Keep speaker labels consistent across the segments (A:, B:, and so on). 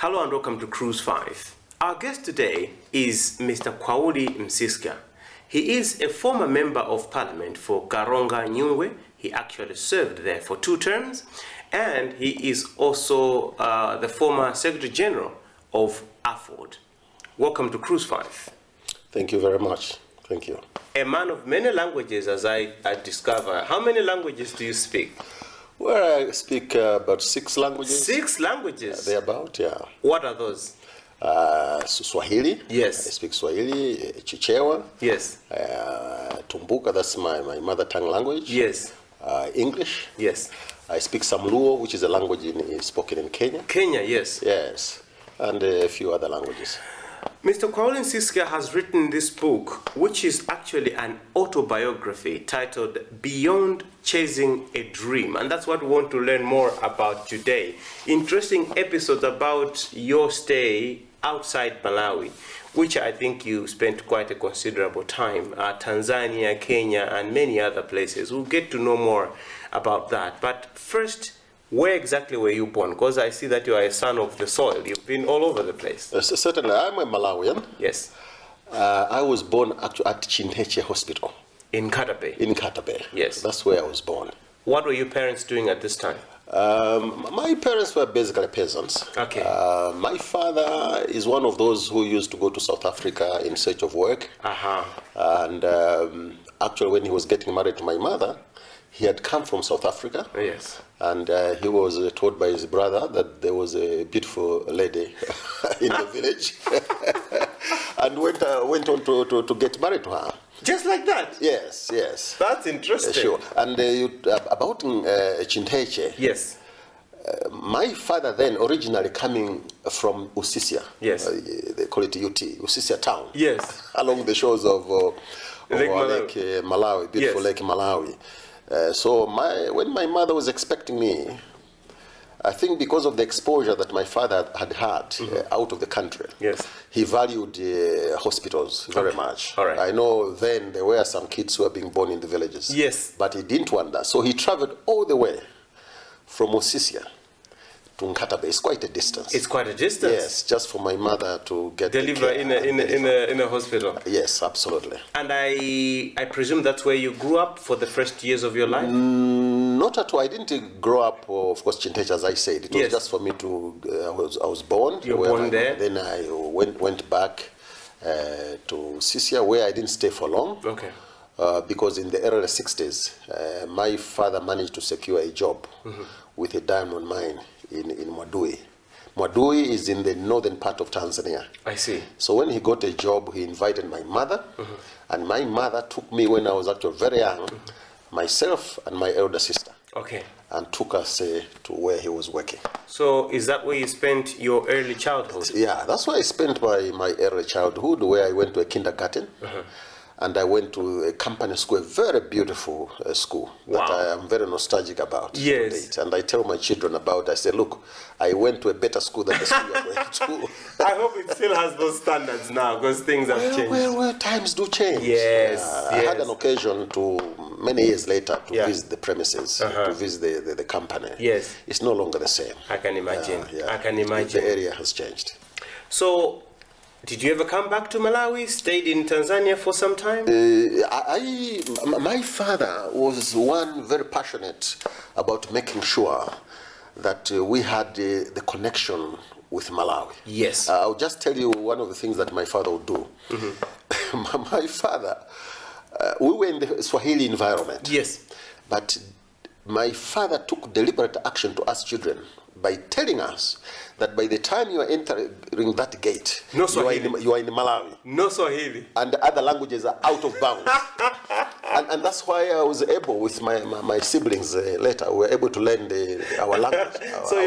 A: Hello and welcome to Cruise 5. Our guest today is Mr. Khwauli Msiska. He is a former member of parliament for Karonga Nyungwe. He actually served there for 2 terms, and he is also the former Secretary General of AFOD. Welcome to Cruise 5.
B: Thank you very much. Thank you.
A: A man of many languages, as I discover. How many languages do you speak?
B: Well, I speak about 6 languages.
A: 6 languages?
B: Thereabout, yeah.
A: What are those?
B: Swahili.
A: Yes.
B: I speak Swahili. Chichewa.
A: Yes.
B: Tumbuka, that's my mother tongue language.
A: Yes.
B: English.
A: Yes.
B: I speak some Luo, which is a language spoken in Kenya.
A: Kenya, yes.
B: Yes. And a few other languages.
A: Mr. Khwauli Msiska has written this book, which is actually an autobiography titled Beyond Chasing a Dream. And that's what we want to learn more about today. Interesting episodes about your stay outside Malawi, which I think you spent quite a considerable time at Tanzania, Kenya, and many other places. We'll get to know more about that. But first, where exactly were you born? Because I see that you are a son of the soil. You've been all over the place.
B: Certainly, I'm a Malawian.
A: Yes.
B: I was born actually at Chinteche Hospital.
A: In Katabe?
B: In Katabe.
A: Yes.
B: That's where I was born.
A: What were your parents doing at this time?
B: My parents were basically peasants.
A: Okay.
B: My father is one of those who used to go to South Africa in search of work. And actually, when he was getting married to my mother, he had come from South Africa.
A: Yes.
B: And he was told by his brother that there was a beautiful lady in the village. And went on to get married to her.
A: Just like that?
B: Yes, yes.
A: That's interesting.
B: Sure. And about Chinteche.
A: Yes.
B: My father then originally coming from Usisia.
A: Yes.
B: They call it UT, Usisia town.
A: Yes.
B: Along the shores of
A: Lake
B: Malawi, beautiful Lake Malawi. So when my mother was expecting me, I think because of the exposure that my father had out of the country,
A: yes,
B: he valued hospitals very much.
A: All right.
B: I know then there were some kids who were being born in the villages.
A: Yes.
B: But he didn't want that. So he traveled all the way from Osisia to Nkatabe. It's quite a distance.
A: It's quite a distance?
B: Yes, just for my mother to get
A: deliver in a hospital.
B: Yes, absolutely.
A: And I presume that's where you grew up for the first years of your life?
B: Not at all. I didn't grow up, of course, Chinteche, as I said. It was just for me to. I was born.
A: You were born there.
B: Then I went back to Sisia, where I didn't stay for long.
A: Okay.
B: Because in the early 60s, my father managed to secure a job with a diamond mine in Mwadui. Mwadui is in the northern part of Tanzania.
A: I see.
B: So when he got a job, he invited my mother, and my mother took me when I was actually very young, myself and my elder sister.
A: Okay.
B: And took us to where he was working.
A: So is that where you spent your early childhood?
B: Yeah, that's where I spent my early childhood, where I went to a kindergarten. And I went to a company school, a very beautiful school that I am very nostalgic about.
A: Yes.
B: And I tell my children about, I say, look, I went to a better school than the school you're going to.
A: I hope it still has those standards now, because things have changed.
B: Well, times do change.
A: Yes,
B: I had an occasion many years later, to visit the premises, to visit the company.
A: Yes.
B: It's no longer the same.
A: I can imagine. I can imagine.
B: The area has changed.
A: So, did you ever come back to Malawi? Stayed in Tanzania for some time?
B: My father was one very passionate about making sure that we had the connection with Malawi.
A: Yes.
B: I'll just tell you one of the things that my father would do. My father, we were in the Swahili environment.
A: Yes.
B: But my father took deliberate action to us children by telling us that by the time you are entering that gate, you are in Malawi.
A: No Swahili.
B: And the other languages are out of bounds. and that's why I was able, with my siblings later, we were able to learn our language.
A: So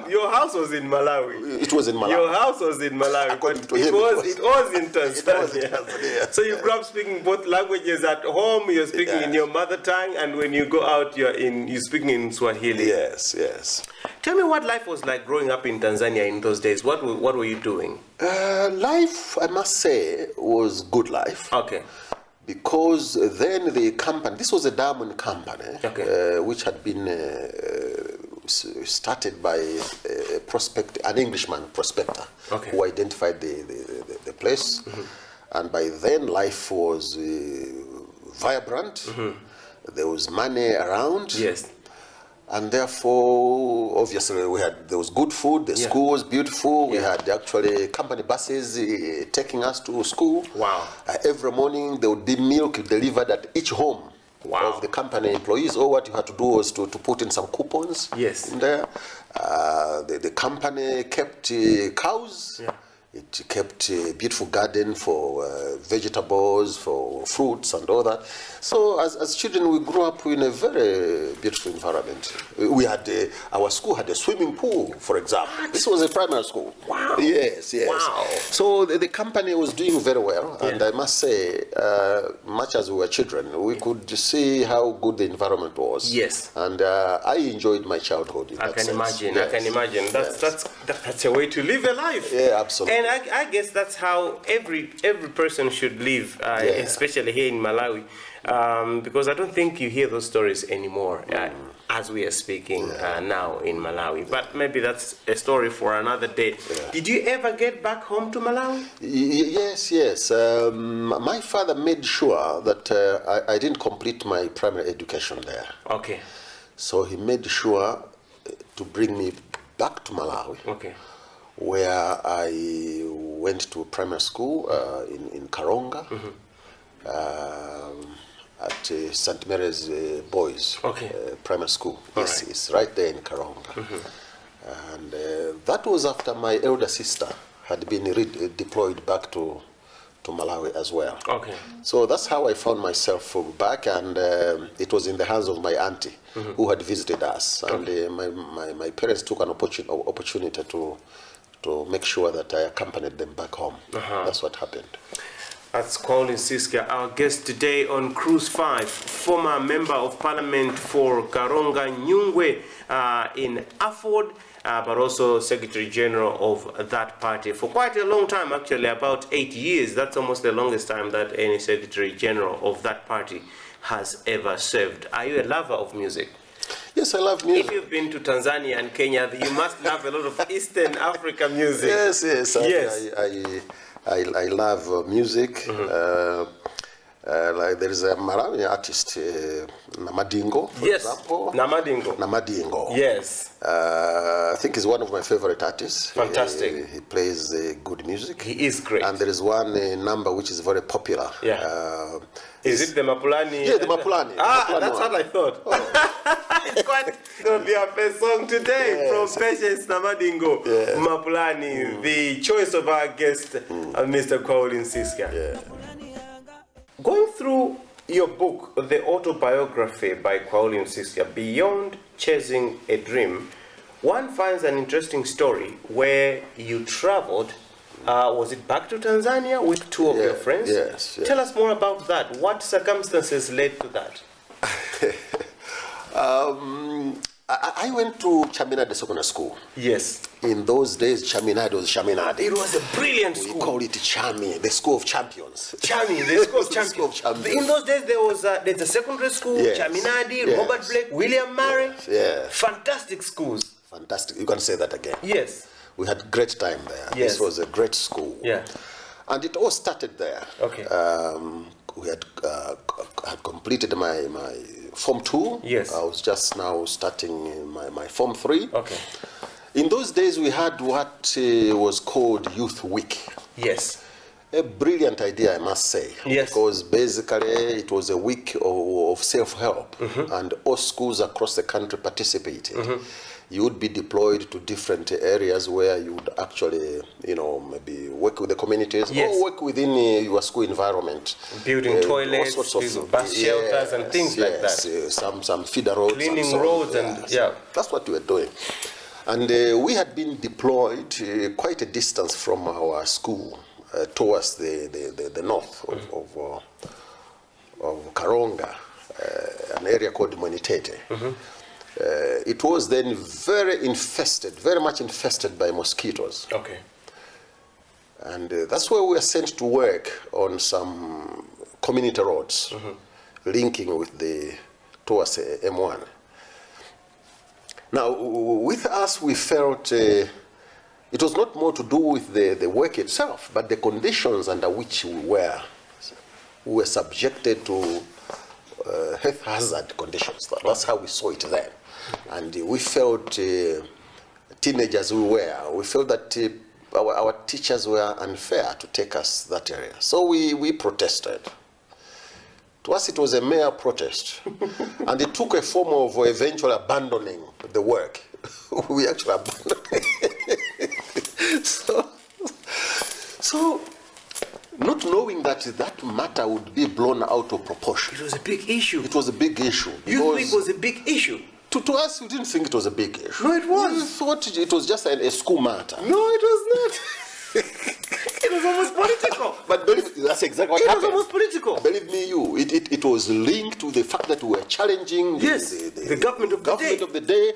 A: your house was in Malawi?
B: It was in Malawi.
A: Your house was in Malawi, but it was in Tanzania. So you grew up speaking both languages at home, you're speaking in your mother tongue, and when you go out, you're speaking in Swahili.
B: Yes, yes.
A: Tell me what life was like growing up in Tanzania in those days. What were you doing?
B: Life, I must say, was good life.
A: Okay.
B: Because then the company, this was a diamond company, which had been started by an Englishman prospector, who identified the place. And by then, life was vibrant. There was money around.
A: Yes.
B: And therefore, obviously, there was good food. The school was beautiful. We had actually company buses taking us to school.
A: Wow.
B: Every morning, there would be milk delivered at each home of the company employees. All what you had to do was to put in some coupons in there. The company kept cows. It kept a beautiful garden for vegetables, for fruits and all that. So as children, we grew up in a very beautiful environment. We had our school had a swimming pool, for example. This was a primary school.
A: Wow.
B: Yes.
A: Wow.
B: So the company was doing very well. And I must say, much as we were children, we could see how good the environment was.
A: Yes.
B: And I enjoyed my childhood in that sense.
A: I can imagine. That's a way to live a life.
B: Yeah, absolutely.
A: And I guess that's how every person should live, especially here in Malawi, because I don't think you hear those stories anymore as we are speaking now in Malawi. But maybe that's a story for another day. Did you ever get back home to Malawi?
B: Yes. My father made sure that I didn't complete my primary education there.
A: Okay.
B: So he made sure to bring me back to Malawi.
A: Okay.
B: Where I went to primary school in Karonga at St. Mary's Boys Primary School. It's right there in Karonga. And that was after my elder sister had been deployed back to Malawi as well. Okay. So that's how I found myself back, and it was in the hands of my auntie who had visited us. And my parents took an opportunity to make sure that I accompanied them back home. That's what happened.
A: That's Khwauli Msiska, our guest today on Cruise 5, former Member of Parliament for Karonga Nyungwe in Afford, but also Secretary General of that party for quite a long time, actually, about 8 years. That's almost the longest time that any Secretary General of that party has ever served. Are you a lover of music?
B: Yes, I love music.
A: If you've been to Tanzania and Kenya, you must love a lot of Eastern Africa music.
B: Yes. I love music. Like there is a Malawi artist, Namadingo, for example. Namadingo.
A: Yes.
B: I think he's one of my favorite artists.
A: Fantastic.
B: He plays good music.
A: He is great.
B: And there is one number which is very popular.
A: Yeah. Is it the Mapulani?
B: Yeah, the Mapulani.
A: Mapulani that's one. What I thought. It's quite going to be our first song today from Patience Namadingo, Mapulani, the choice of our guest, Mr. Khwauli Msiska. Going through your book, the autobiography by Khwauli Msiska, Beyond Chasing a Dream, one finds an interesting story where you traveled. Was it back to Tanzania with two of your friends?
B: Yes.
A: Tell us more about that. What circumstances led to that?
B: I went to Chaminade Secondary School.
A: Yes.
B: In those days, Chaminade was Chaminade.
A: It was a brilliant school.
B: We call it Chami, the school of champions.
A: Chami, the school of champions. In those days, there's a secondary school, Chaminade, Robert Blake, William Murray.
B: Yeah.
A: Fantastic schools.
B: Fantastic. You can say that again.
A: Yes.
B: We had great time there.
A: Yes.
B: This was a great school.
A: Yeah.
B: And it all started there.
A: Okay.
B: We had completed my Form 2.
A: Yes.
B: I was just now starting my Form 3.
A: Okay.
B: In those days, we had what was called Youth Week.
A: Yes.
B: A brilliant idea, I must say.
A: Yes.
B: Because basically, it was a week of self-help. And all schools across the country participated. You would be deployed to different areas where you would actually, maybe work with the communities or work within your school environment.
A: Building toilets, bus shelters and things like that.
B: Some feeder roads.
A: Cleaning roads
B: That's what we were doing. And we had been deployed quite a distance from our school towards the north of Karonga, an area called Monitete. It was then very much infested by mosquitoes.
A: Okay.
B: And that's where we were sent to work on some community roads, linking with towards M1. Now, with us, we felt it was not more to do with the work itself, but the conditions under which we were subjected to health hazard conditions. That's how we saw it then. And we felt, teenagers we felt that our teachers were unfair to take us that area. So we protested. To us, it was a mere protest. And it took a form of eventual abandoning the work. We actually abandoned it. So, not knowing that matter would be blown out of proportion.
A: It was a big issue.
B: It was a big issue.
A: Youth Week was a big issue.
B: To us, we didn't think it was a big issue.
A: No, it was.
B: We thought it was just a school matter.
A: No, it was not. It was almost political.
B: But believe me, that's exactly what happened.
A: It was almost political.
B: Believe me, it was linked to the fact that we were challenging
A: the government of the
B: day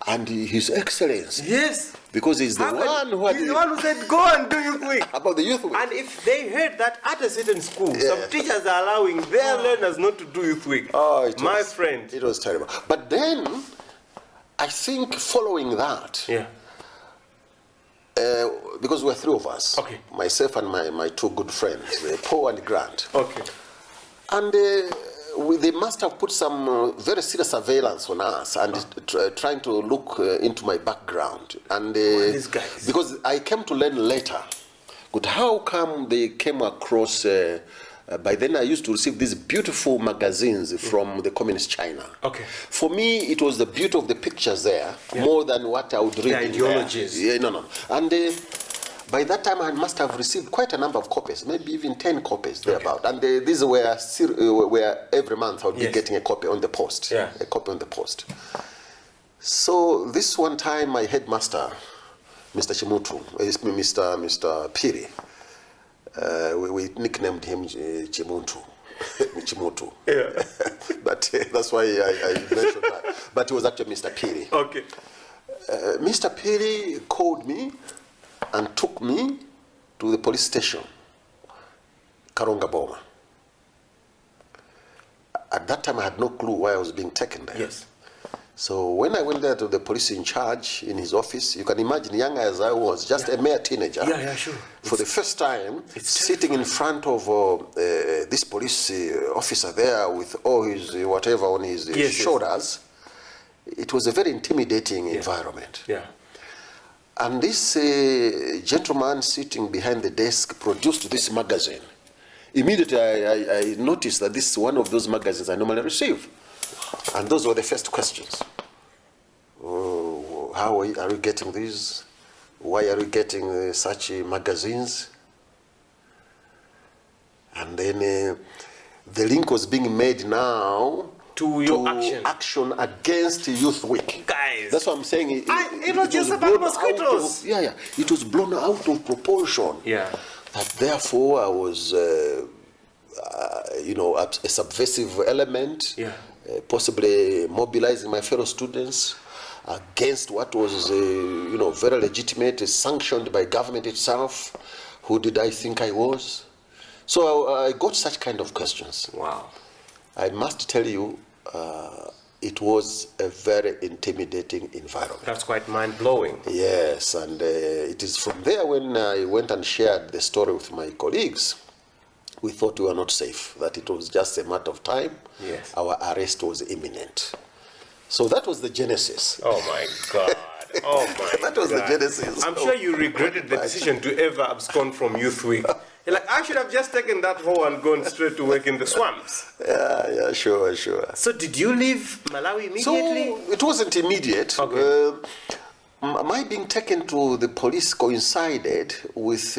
B: and His Excellency.
A: Yes.
B: Because he's the one who
A: said, go and do Youth Week.
B: About the Youth Week.
A: And if they heard that at a certain school, some teachers are allowing their learners not to do Youth Week.
B: Oh,
A: my friend.
B: It was terrible. But then, I think following that, because we're three of us, myself and my two good friends, Paul and Grant.
A: Okay.
B: And they must have put some very serious surveillance on us and trying to look into my background. And
A: these guys?
B: Because I came to learn later, but how come they came across? By then, I used to receive these beautiful magazines from the communist China.
A: Okay.
B: For me, it was the beauty of the pictures there more than what I would read.
A: The ideologies.
B: No. And by that time, I must have received quite a number of copies, maybe even 10 copies thereabout. And these were every month I would be getting a copy on the post.
A: Yeah.
B: A copy on the post. So this one time, my headmaster, Mr. Chimutu, Mr. Piri, we nicknamed him Chimutu. Chimutu.
A: Yeah.
B: But that's why I mentioned that. But he was actually Mr. Piri.
A: Okay.
B: Mr. Piri called me and took me to the police station, Karonga Boma. At that time, I had no clue why I was being taken there.
A: Yes.
B: So when I went there to the police in charge in his office, you can imagine, young as I was, just a mere teenager.
A: Yeah, sure.
B: For the first time, sitting
A: terrifying.
B: in front of this police officer there with all his whatever on his shoulders, it was a very intimidating environment.
A: Yeah.
B: And this gentleman sitting behind the desk produced this magazine. Immediately, I noticed that this is one of those magazines I normally receive. And those were the first questions. How are you getting these? Why are you getting such magazines? And then the link was being made now
A: to your
B: action against Youth Week.
A: Guys.
B: That's what I'm saying.
A: It was just about mosquitoes.
B: It was blown out of proportion.
A: Yeah.
B: That therefore I was, a subversive element.
A: Yeah.
B: Possibly mobilizing my fellow students against what was, very legitimate, sanctioned by government itself. Who did I think I was? So I got such kind of questions.
A: Wow.
B: I must tell you, it was a very intimidating environment.
A: That's quite mind-blowing.
B: Yes, and it is from there when I went and shared the story with my colleagues, we thought we were not safe, that it was just a matter of time.
A: Yes.
B: Our arrest was imminent. So that was the genesis.
A: Oh my God. Oh my
B: That was the genesis.
A: I'm sure you regretted the decision to ever abscond from Youth Week. You're like, I should have just taken that hoe and gone straight to work in the swamps.
B: Yeah, sure.
A: So did you leave Malawi immediately?
B: So it wasn't immediate.
A: Okay.
B: My being taken to the police coincided with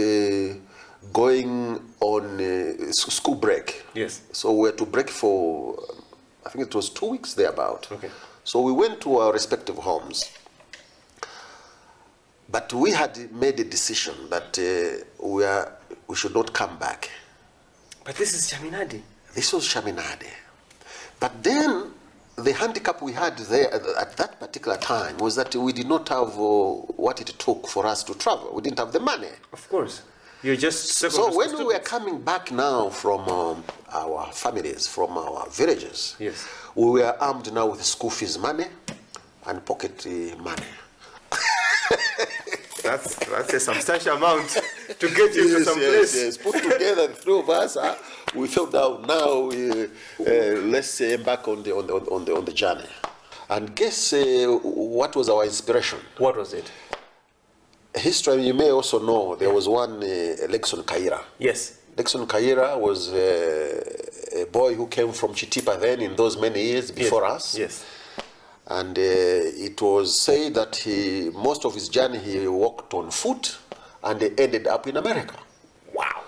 B: going on school break.
A: Yes.
B: So we had to break for, I think it was 2 weeks thereabout.
A: Okay.
B: So we went to our respective homes. But we had made a decision that we should not come back.
A: But this is Chaminade.
B: This was Chaminade. But then the handicap we had there at that particular time was that we did not have what it took for us to travel. We didn't have the money.
A: Of course. You're just
B: so when we were coming back now from our families, from our villages,
A: yes,
B: we were armed now with school fees money and pocket money.
A: That's a substantial amount to get you to some place.
B: Yes. Put together the three of us, we felt out now. Let's embark on the journey. And guess what was our inspiration?
A: What was it?
B: History, you may also know, there was one Lexon Kaira.
A: Yes.
B: Lexon Kaira was a boy who came from Chitipa then in those many years before us.
A: Yes.
B: And it was said that most of his journey he walked on foot and he ended up in America.
A: Wow.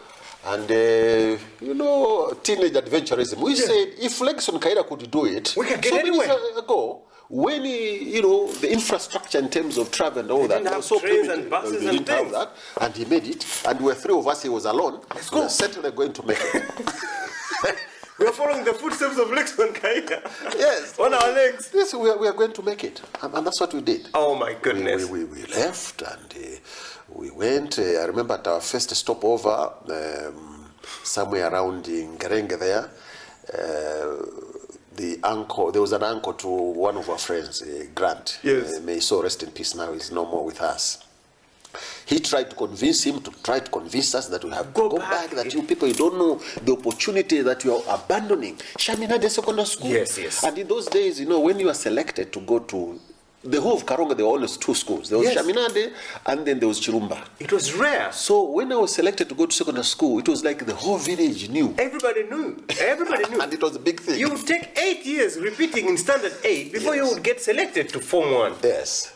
B: And, teenage adventurism. We said if Lexon Kaira could do it,
A: we can get
B: so
A: anywhere.
B: Many years ago, when the infrastructure in terms of travel and all that was so
A: trains
B: primitive,
A: and buses
B: they
A: and
B: didn't have
A: things.
B: that, and he made it. And we were three of us. He was alone.
A: Let's go.
B: We're certainly going to make it.
A: We are following the footsteps of Lexon Kaira.
B: Yes.
A: On our legs.
B: Yes, we are going to make it, and that's what we did.
A: Oh my goodness.
B: We left and we went. I remember at our first stopover, somewhere around in Ngerenge there. There was an uncle to one of our friends, Grant.
A: Yes.
B: May he so rest in peace now, he's no more with us. He tried to convince us that we have to go back, that you people, you don't know the opportunity that you are abandoning. Shaminade Secondary School.
A: Yes.
B: And in those days, when you are selected to go to the whole of Karonga, there were only two schools. There was Shaminade and then there was Chirumba.
A: It was rare.
B: So when I was selected to go to secondary school, it was like the whole village knew.
A: Everybody knew.
B: And it was a big thing.
A: You would take 8 years repeating in standard 8 before you would get selected to Form 1.
B: Yes.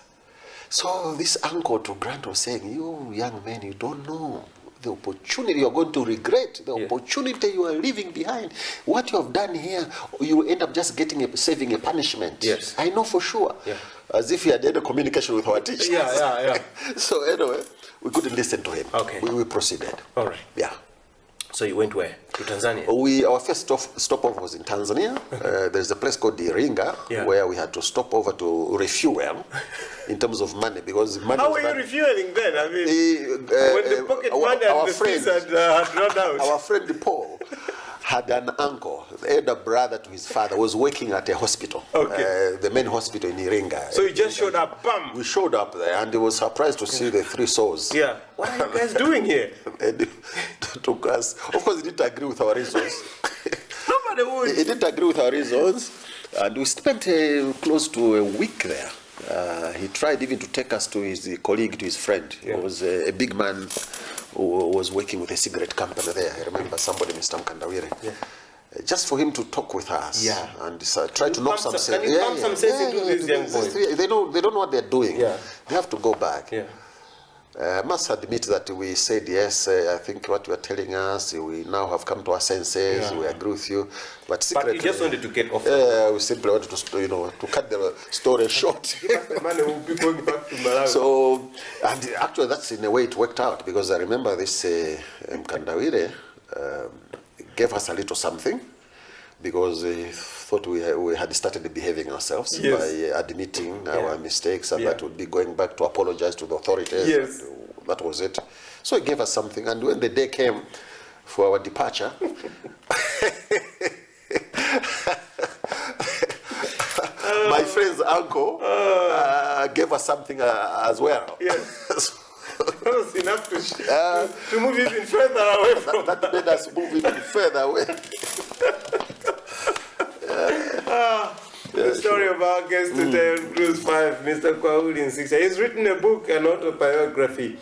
B: So this uncle to Grant was saying, you young men, you don't know the opportunity you are going to regret, the opportunity you are leaving behind. What you have done here, you will end up just saving a punishment.
A: Yes.
B: I know for sure.
A: Yeah.
B: As if he had had a communication with our teachers.
A: Yeah.
B: So anyway, we couldn't listen to him.
A: Okay.
B: We proceeded.
A: All right.
B: Yeah.
A: So you went where? To Tanzania?
B: Our first stopover was in Tanzania. There's a place called Iringa where we had to stop over to refuel in terms of money, because money.
A: How were you refueling then? I mean, when the pocket money and the fees had run out.
B: Our friend Paul had an uncle, the elder brother to his father, was working at a hospital, the main hospital in Iringa.
A: So you just showed up, bam!
B: We showed up there, and he was surprised to see the three souls.
A: Yeah. What are you guys doing here?
B: And took us. Of course, he didn't agree with our reasons.
A: Nobody would.
B: He didn't agree with our reasons, and we spent close to a week there. He tried even to take us to his colleague, to his friend, who was a big man who was working with a cigarette company there. I remember somebody, Mr. Mkandawire. Yeah. Just for him to talk with us and try to knock some sense.
A: Can you pump some sense into these young boys?
B: They don't know what they're doing.
A: Yeah.
B: They have to go back.
A: Yeah.
B: I must admit that we said yes. I think what you are telling us, we now have come to our senses. We agree with you, but secretly,
A: you just wanted to get off.
B: We simply wanted to cut the story short.
A: Give us the money, we'll be going back to Malawi.
B: So, and actually, that's in a way it worked out, because I remember this Mkandawire gave us a little something, because he thought we had started behaving ourselves by admitting our mistakes, and that would be going back to apologize to the authorities.
A: Yes.
B: And that was it. So he gave us something, and when the day came for our departure, my friend's uncle gave us something as well.
A: Yes. That was enough to move even further away from
B: that made us move even further away.
A: The story of our guest today on Cruise 5, Mr. Khwauli Msiska. He's written a book, an autobiography.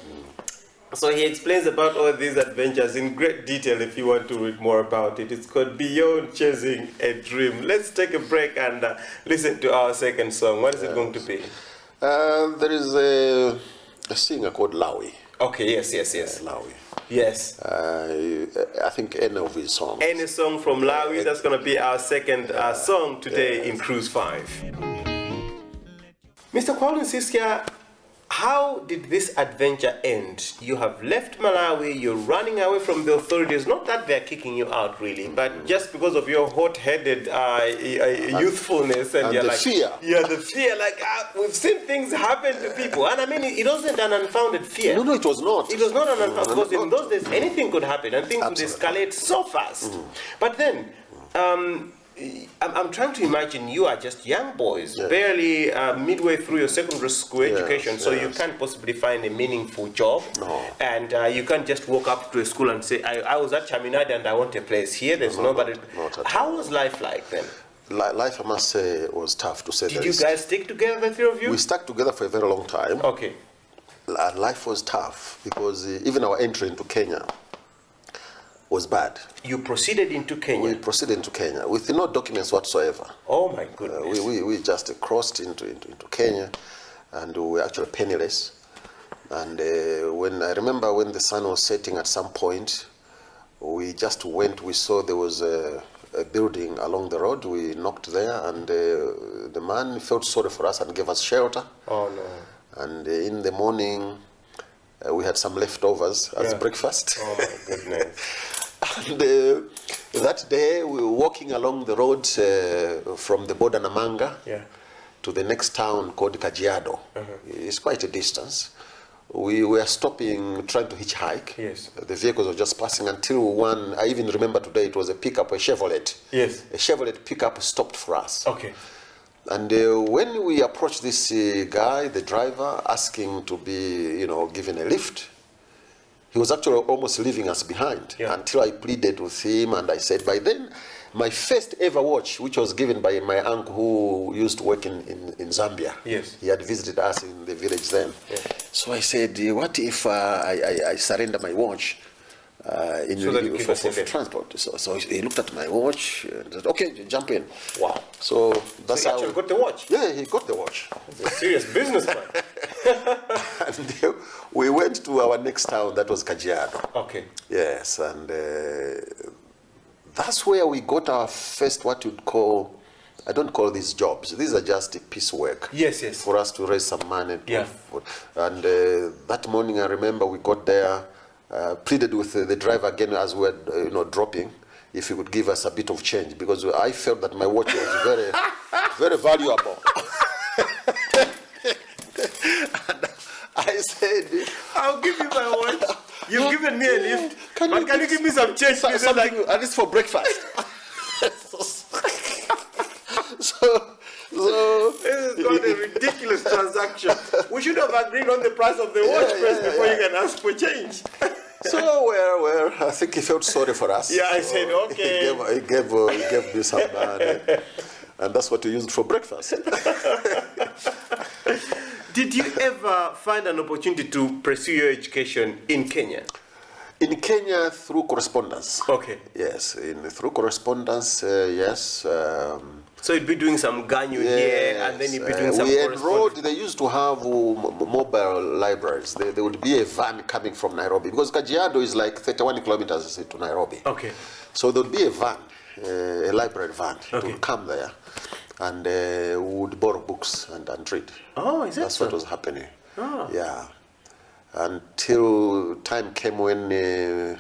A: So he explains about all these adventures in great detail if you want to read more about it. It's called Beyond Chasing a Dream. Let's take a break and listen to our second song. What is it going to be?
B: There is a singer called Lawi.
A: Okay, yes.
B: Lawi.
A: Yes.
B: I think any of his songs.
A: Any song from Lawi, that's going to be our second song today in Cruise 5. Mr. Khwauli Msiska, how did this adventure end? You have left Malawi, you're running away from the authorities. Not that they're kicking you out, really, but just because of your hot-headed youthfulness and you're
B: the
A: like,
B: fear.
A: Yeah, the fear. Like we've seen things happen to people, and I mean, it wasn't an unfounded fear.
B: No, it was not.
A: It was not an unfounded, because in those days anything could happen, and things would escalate so fast. But then, I'm trying to imagine you are just young boys, barely midway through your secondary school education, so you can't possibly find a meaningful job.
B: No.
A: And you can't just walk up to a school and say, I was at Chaminade and I want a place here. There's nobody. How was life like then?
B: Life, I must say, was tough, to say the least.
A: Did you guys stick together, the three of you?
B: We stuck together for a very long time.
A: Okay.
B: And life was tough because even our entry into Kenya was bad.
A: You proceeded into Kenya?
B: We proceeded into Kenya with no documents whatsoever.
A: Oh my goodness.
B: We just crossed into Kenya, and we were actually penniless. And when I remember when the sun was setting at some point, we just went, we saw there was a building along the road. We knocked there, and the man felt sorry for us and gave us shelter.
A: Oh no.
B: And in the morning, we had some leftovers as breakfast.
A: Oh my goodness.
B: And that day, we were walking along the road from the border Namanga to the next town called Kajiado. It's quite a distance. We were stopping, trying to hitchhike.
A: Yes.
B: The vehicles were just passing until one, I even remember today, it was a pickup, a Chevrolet.
A: Yes.
B: A Chevrolet pickup stopped for us.
A: Okay.
B: And when we approached this guy, the driver, asking to be, given a lift, he was actually almost leaving us behind until I pleaded with him, and I said, by then, my first ever watch, which was given by my uncle who used to work in Zambia.
A: Yes.
B: He had visited us in the village then.
A: Yeah.
B: So I said, what if I surrender my watch for transport? So he looked at my watch and said, okay, jump in.
A: Wow.
B: So that's
A: he actually got the watch?
B: Yeah, he got the watch.
A: He's a serious businessman.
B: And we went to our next town, that was Kajiado.
A: Okay.
B: Yes, and that's where we got our first, what you'd call, I don't call these jobs, these are just piecework.
A: Yes, yes.
B: For us to raise some money.
A: Yeah.
B: And that morning, I remember we got there, pleaded with the driver again as we were dropping, if he could give us a bit of change, because I felt that my watch was very, very valuable. And I said,
A: I'll give you my watch. You've given me a lift. Can you give me some change?
B: Something, at least for breakfast. So
A: this is not a ridiculous transaction. We should have agreed on the price of the watch first before you can ask for change.
B: So I think he felt sorry for us.
A: Yeah, I said, okay.
B: He gave me some money, and that's what he used for breakfast.
A: Did you ever find an opportunity to pursue your education in Kenya?
B: In Kenya, through correspondence.
A: Okay.
B: Yes, through correspondence, yes.
A: So you'd be doing some ganyu here, and then you'd be doing some correspondence.
B: They used to have mobile libraries. There would be a van coming from Nairobi, because Kajiado is like 31 kilometers to Nairobi.
A: Okay.
B: So there would be a van, a library van, it would come there, and we would borrow books and read.
A: Oh, is that
B: That's
A: so?
B: what was happening.
A: Oh.
B: Yeah. Until time came when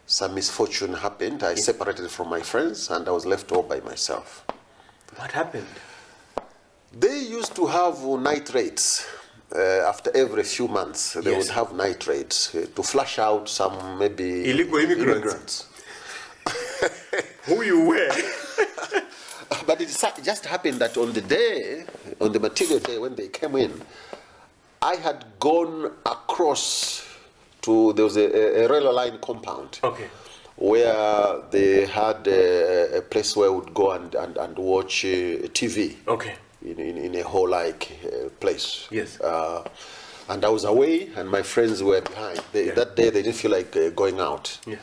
B: some misfortune happened. I separated from my friends, and I was left all by myself.
A: What happened?
B: They used to have night raids. After every few months, they would have night raids to flush out some maybe
A: illegal immigrants. Who you were?
B: But it just happened that on the material day when they came in, I had gone across to, there was a railway line compound.
A: Okay.
B: Where they had a place where we would go and watch TV.
A: Okay.
B: In a hall-like place.
A: Yes.
B: And I was away, and my friends were behind. That day, they didn't feel like going out.
A: Yeah.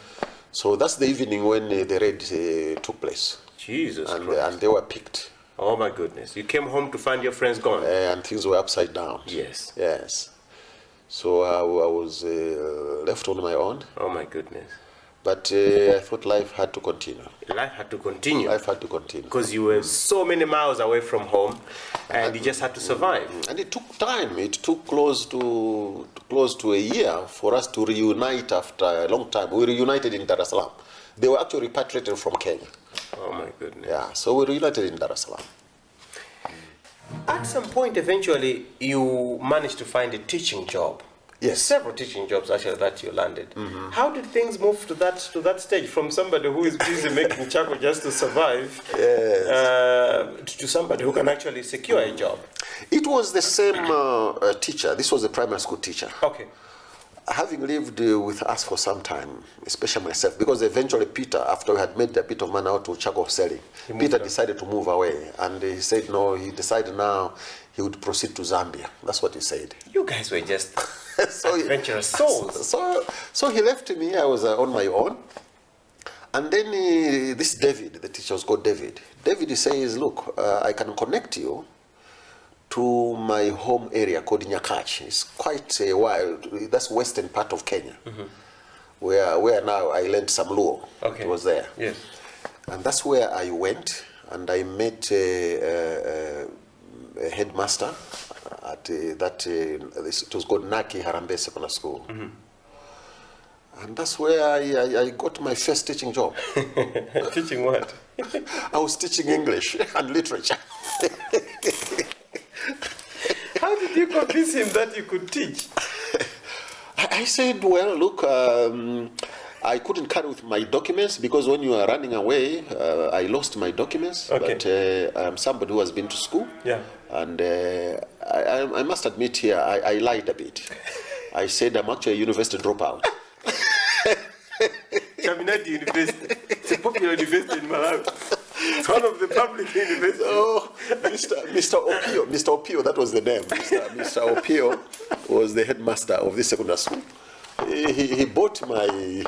B: So that's the evening when the raid took place.
A: Jesus Christ.
B: And they were picked.
A: Oh my goodness. You came home to find your friends gone.
B: And things were upside down.
A: Yes.
B: Yes. So I was left on my own.
A: Oh my goodness.
B: But I thought life had to continue.
A: Life had to continue.
B: Life had to continue.
A: Because you were so many miles away from home, and you just had to survive.
B: And it took time. It took close to a year for us to reunite after a long time. We reunited in Dar es Salaam. They were actually repatriated from Kenya.
A: Oh my goodness.
B: Yeah, so we reunited in Dar es Salaam.
A: At some point, eventually, you managed to find a teaching job.
B: Yes.
A: Several teaching jobs actually that you landed. How did things move to that stage from somebody who is busy making charcoal just to survive to somebody who can actually secure a job?
B: It was the same teacher. This was a primary school teacher.
A: Okay.
B: Having lived with us for some time, especially myself, because eventually Peter, after we had made a bit of money out to charcoal selling, Peter decided to move away. And he said no, he decided now he would proceed to Zambia. That's what he said.
A: You guys were just adventurous souls.
B: So he left me, I was on my own. And then this David, the teacher was called David. David says, look, I can connect you to my home area called Nyakach. It's quite a while. That's western part of Kenya, where now I learned some Luo.
A: Okay.
B: It was there.
A: Yes.
B: And that's where I went, and I met a headmaster at it was called Naki Harambe Secondary School. And that's where I got my first teaching job.
A: Teaching what?
B: I was teaching English and literature.
A: How did you convince him that you could teach?
B: I said, well, look, I couldn't carry with my documents because when you are running away, I lost my documents.
A: Okay.
B: But I'm somebody who has been to school.
A: Yeah.
B: And I must admit here, I lied a bit. I said I'm actually a university dropout.
A: Chaminadi University. It's a popular university in Malawi. It's one of the public universities.
B: Oh, Mr. Opio, that was the name. Mr. Opio was the headmaster of this secondary school. He bought my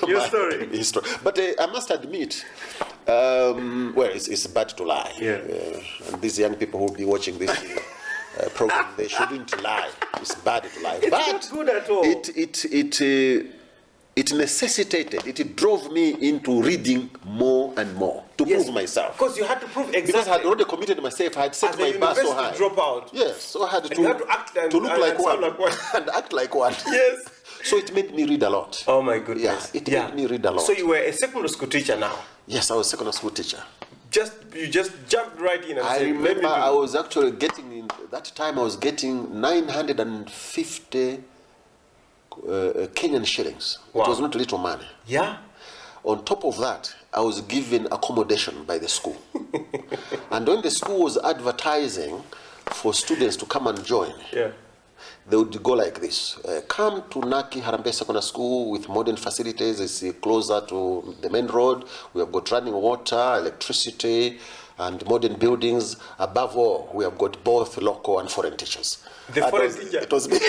B: history. But I must admit, well, it's bad to lie.
A: Yeah.
B: And these young people who will be watching this program, they shouldn't lie. It's bad to lie.
A: It's not good at all.
B: It necessitated, it drove me into reading more and more to prove myself.
A: Because you had to prove exactly.
B: Because I had already committed myself, I had set my bar so high.
A: Drop out.
B: Yes, so I had
A: you had to act
B: to look like one and act like one.
A: Yes.
B: So it made me read a lot.
A: Oh my goodness.
B: Yeah, it made me read a lot.
A: So you were a secondary school teacher now?
B: Yes, I was a secondary school teacher.
A: You just jumped right in and
B: I
A: said,
B: remember I was actually getting, in that time I was getting 950 Kenyan shillings.
A: Wow.
B: It was not little money.
A: Yeah.
B: On top of that, I was given accommodation by the school. And when the school was advertising for students to come and join, they would go like this. Come to Naki Harambe Secondary School with modern facilities. It's closer to the main road. We have got running water, electricity, and modern buildings. Above all, we have got both local and foreign teachers.
A: The foreign teacher?
B: It was me.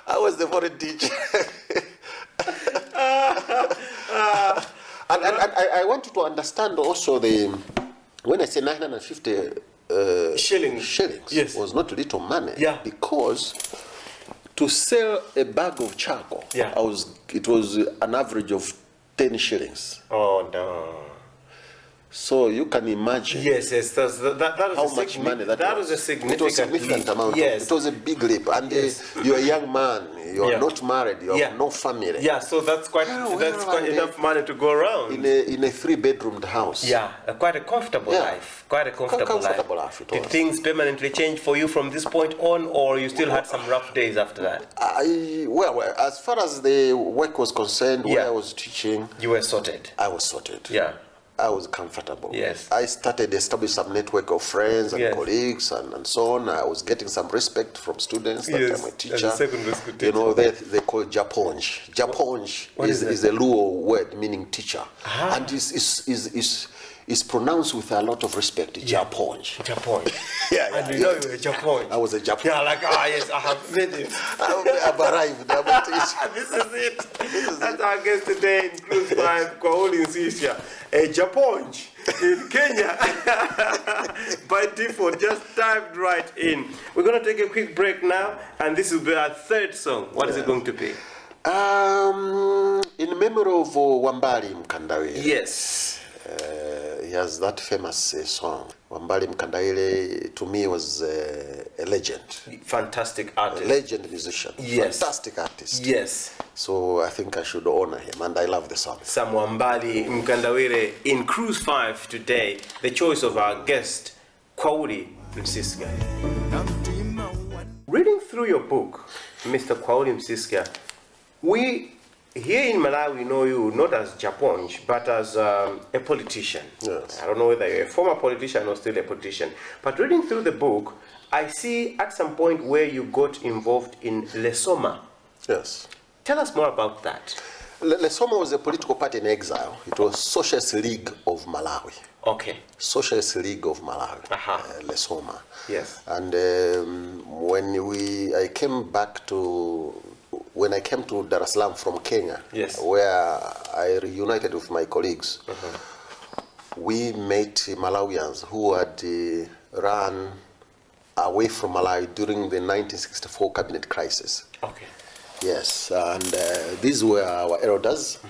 B: I was the foreign teacher. And I want you to understand also when I say 950 shillings was not little money.
A: Yeah.
B: Because to sell a bag of charcoal, it was an average of 10 shillings.
A: Oh no.
B: So you can imagine how much money that was.
A: A significant
B: it was a significant amount.
A: Yes.
B: It was a big leap. And you're a young man, you're not married, you have no family.
A: Yeah, so that's quite enough money to go around.
B: In a 3-bedroomed house.
A: Yeah, quite a comfortable life. Quite a comfortable life. Did things permanently change for you from this point on, or you still had some rough days after that?
B: Well, as far as the work was concerned, where I was teaching,
A: you were sorted.
B: I was sorted.
A: Yeah.
B: I was comfortable.
A: Yes.
B: I started establishing some network of friends and colleagues and so on. I was getting some respect from students that I'm a teacher.
A: As a secondary school teacher.
B: You know, they call it Japonj. Japonj is a Luo word meaning teacher. And is pronounced with a lot of respect. Japonj.
A: Japonj.
B: And
A: you know you were Japonj.
B: I was a Japonj.
A: Yeah, like, yes, I have made it.
B: I've arrived. I'm a teacher.
A: This is it. That's our guest today in Cruise 5, Khwauli Msiska. A Japonj in Kenya. By default, just typed right in. We're going to take a quick break now, and this will be our third song. What is it going to be?
B: In memory of Wambali Mkandawe.
A: Yes.
B: He has that famous song. Wambali Mkandaile, to me, was a legend.
A: Fantastic artist.
B: A legend musician.
A: Yes.
B: Fantastic artist.
A: Yes.
B: So I think I should honor him, and I love the song.
A: Wambali Mkandaile in Cruise 5 today. The choice of our guest, Khwauli Msiska. Reading through your book, Mr. Khwauli Msiska, we here in Malawi know you not as Japonj, but as a politician.
B: Yes.
A: I don't know whether you're a former politician or still a politician. But reading through the book, I see at some point where you got involved in Lesoma.
B: Yes.
A: Tell us more about that.
B: Lesoma was a political party in exile. It was Socialist League of Malawi.
A: Okay.
B: Socialist League of Malawi. Lesoma.
A: Yes.
B: And when I came to Dar es Salaam from Kenya,
A: yes,
B: where I reunited with my colleagues, we met Malawians who had run away from Malawi during the 1964 cabinet crisis.
A: Okay.
B: Yes, and these were our elders.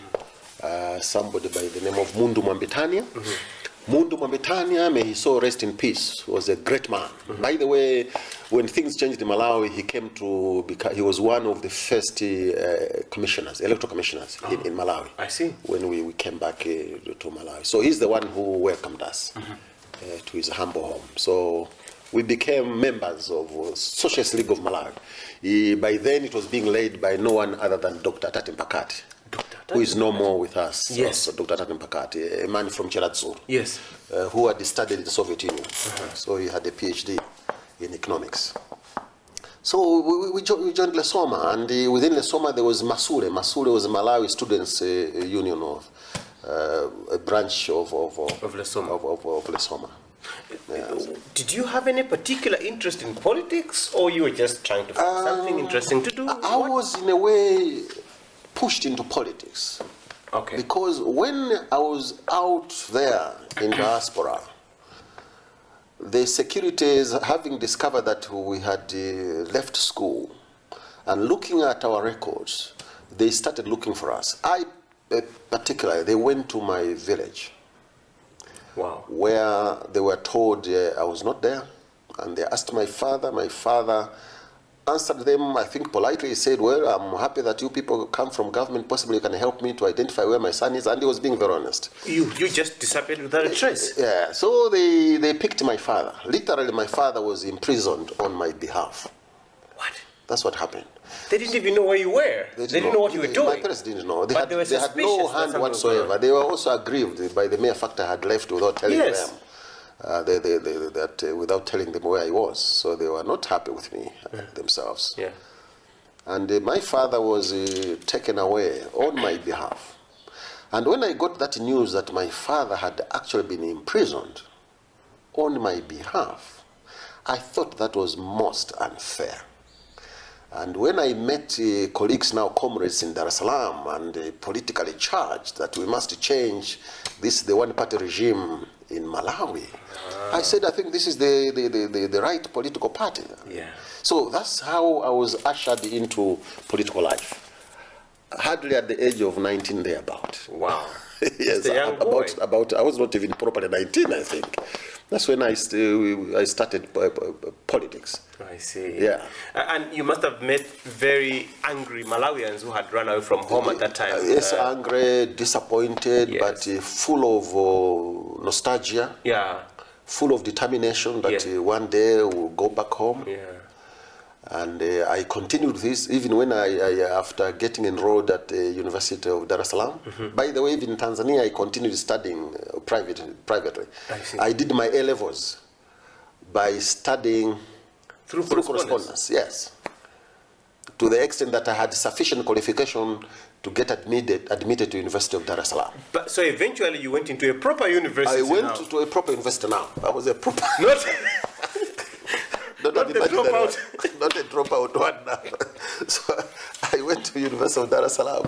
B: Somebody by the name of Mundu Mwambitania. Mundu Mwambitania, may his soul rest in peace, was a great man. By the way, when things changed in Malawi, he was one of the first commissioners, electoral commissioners in Malawi.
A: I see.
B: When we came back to Malawi. So he's the one who welcomed us to his humble home. So we became members of Socialist League of Malawi. By then, it was being led by no one other than Dr. Tati Mpakati, who is no more with us.
A: Yes.
B: So Dr. Tati Mpakati, a man from Chakhaza,
A: yes,
B: who had studied in the Soviet Union. So he had a PhD in economics. So we joined Lesoma, and within Lesoma there was Masule. Masule was the Malawi Students' Union of a branch of Lesoma. Yes.
A: Did you have any particular interest in politics, or you were just trying to find something interesting to do?
B: I was in a way pushed into politics.
A: Okay.
B: Because when I was out there in diaspora, the securities, having discovered that we had left school and looking at our records, they started looking for us. Particularly, they went to my village.
A: Wow.
B: Where they were told I was not there, and they asked my father. My father answered them, I think politely. He said, well, I'm happy that you people come from government, possibly you can help me to identify where my son is, and he was being very honest. You
A: just disappeared without a trace?
B: Yeah, so they picked my father. Literally, my father was imprisoned on my behalf.
A: What?
B: That's what happened.
A: They didn't even know where you were. They didn't know what you were doing.
B: My parents didn't know. They
A: they
B: had no hand whatsoever. They were also aggrieved by the mere fact I had left without telling them. Without telling them where I was. So they were not happy with me themselves.
A: Yeah.
B: And my father was taken away on my behalf. And when I got that news that my father had actually been imprisoned on my behalf, I thought that was most unfair. And when I met colleagues, now comrades in Dar es Salaam, and politically charged that we must change the one-party regime in Malawi, I said, I think this is the right political party.
A: Yeah.
B: So that's how I was ushered into political life. Hardly at the age of 19 thereabout.
A: Wow.
B: Yes,
A: a young boy.
B: about I was not even properly 19, I think. That's when I started politics.
A: I see.
B: Yeah.
A: And you must have met very angry Malawians who had run away from home at that time.
B: Yes, angry, disappointed,
A: yes,
B: but full of nostalgia.
A: Yeah.
B: Full of determination that one day we'll go back home.
A: Yeah. And
B: I continued this even when after getting enrolled at the University of Dar es Salaam. By the way, even in Tanzania, I continued studying privately. I did my A-levels by studying through correspondence. Yes. To the extent that I had sufficient qualification to get admitted to University of Dar es Salaam.
A: But so eventually you went into a proper university.
B: I went to a proper university now. I was a proper...
A: Not the dropout.
B: Not a dropout one now. So I went to University of Dar es Salaam.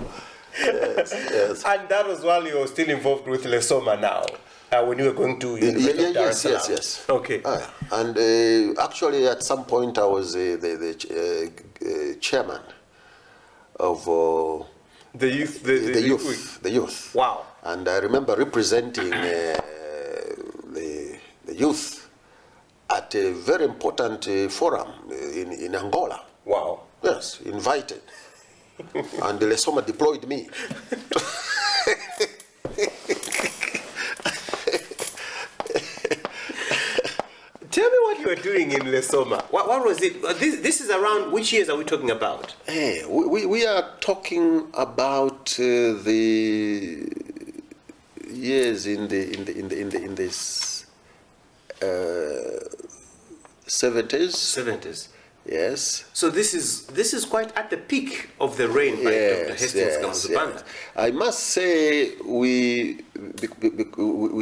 B: Yes, yes.
A: And that was while you were still involved with Lesoma now, when you were going to University of Dar es Salaam.
B: Yes.
A: Okay.
B: And actually, at some point, I was the chairman of
A: the youth.
B: The youth.
A: Wow.
B: And I remember representing the youth at a very important forum in Angola.
A: Wow.
B: Yes, invited. And the Lesoma deployed me.
A: were doing in Lesoma? What was it? This is around which years are we talking about?
B: Hey, we are talking about the years in this 70s.
A: 70s.
B: Yes.
A: So this is quite at the peak of the reign by Dr. Hastings Kamuzubanda.
B: Yes. I must say we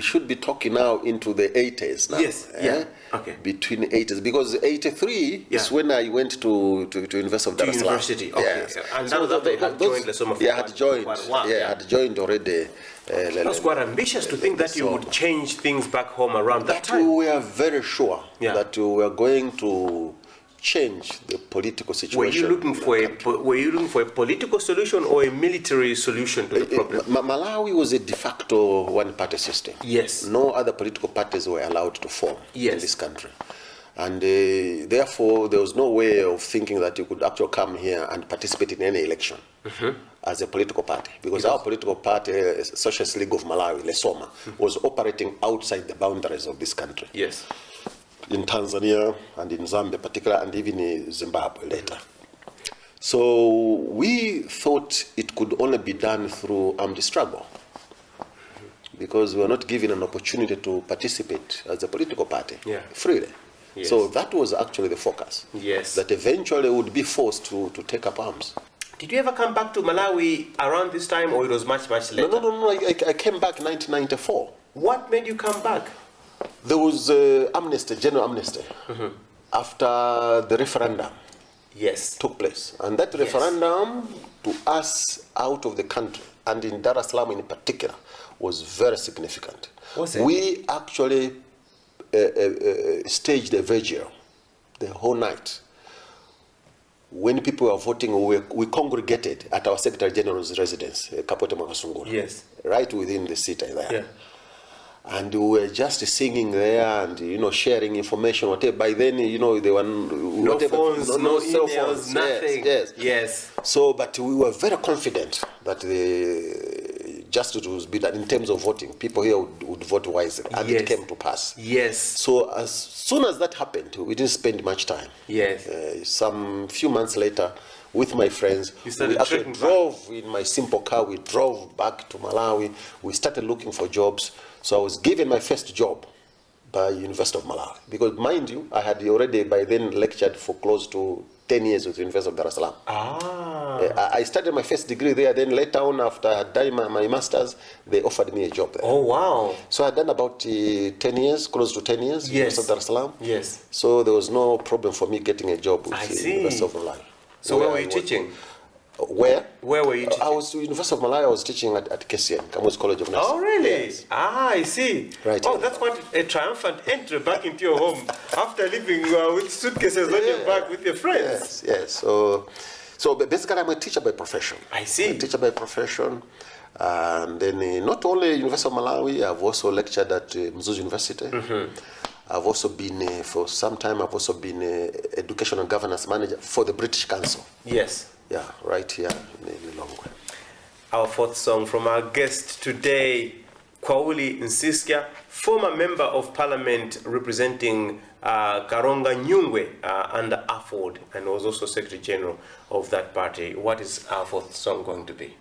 B: should be talking now into the 80s now.
A: Yes. Yeah. Okay.
B: Between 80s, because 83 is when I went to University of Dar es Salaam.
A: University. Okay.
B: Yes.
A: And so that they had joined Lesoma for
B: had joined already.
A: That's quite ambitious to think that you would change things back home around that time.
B: We were very sure that we were going to change the political situation.
A: Were you looking for a political solution or a military solution to the problem?
B: Malawi was a de facto one-party system.
A: Yes.
B: No other political parties were allowed to form in this country. And therefore, there was no way of thinking that you could actually come here and participate in any election as a political party. Because our political party, Socialist League of Malawi, Lesoma, was operating outside the boundaries of this country.
A: Yes.
B: In Tanzania and in Zambia particularly, and even in Zimbabwe later. So we thought it could only be done through armed struggle, because we were not given an opportunity to participate as a political party freely. Yes. So that was actually the focus.
A: Yes.
B: That eventually would be forced to take up arms.
A: Did you ever come back to Malawi around this time, or it was much later?
B: No. I came back in 1994.
A: What made you come back?
B: There was amnesty, general amnesty, after the referendum took place. And that referendum to us out of the country, and in Dar es Salaam in particular, was very significant.
A: Was it?
B: We actually staged a vigil the whole night. When people were voting, we congregated at our Secretary General's residence, Kapote Makasungura.
A: Yes.
B: Right within the city there.
A: Yeah.
B: And we were just singing there and, sharing information, whatever. By then, there were
A: no phones, no cell phones, nothing.
B: Yes. So, but we were very confident that the justice was be done in terms of voting. People here would vote wisely, and it came to pass.
A: Yes.
B: So as soon as that happened, we didn't spend much time.
A: Yes.
B: Some few months later, with my friends, we actually drove in my simple car. We drove back to Malawi. We started looking for jobs. So I was given my first job by University of Malawi. Because mind you, I had already by then lectured for close to 10 years with the University of Dar es Salaam. I started my first degree there. Then later on, after I had done my master's, they offered me a job there.
A: Oh, wow.
B: So I had done about 10 years, close to 10 years, University of Dar es Salaam.
A: Yes.
B: So there was no problem for me getting a job with the University of Malawi.
A: So where were you teaching?
B: Where?
A: Where were you teaching?
B: I was University of Malawi. I was teaching at KCN, Kamuzu College of Nursing.
A: Oh, really?
B: Yes.
A: I see.
B: Right.
A: Oh, that's quite a triumphant entry back into your home after living with suitcases on your back with your friends.
B: Yes. So basically, I'm a teacher by profession.
A: I see.
B: I'm a teacher by profession. And then not only University of Malawi, I've also lectured at Muluzi University. I've also been, for some time, educational governance manager for the British Council.
A: Yes.
B: Yeah, right here in Lilongwe.
A: Our fourth song from our guest today, Khwauli Msiska, former member of parliament representing Karonga Nyungwe under AFOD, and was also Secretary General of that party. What is our fourth song going to be?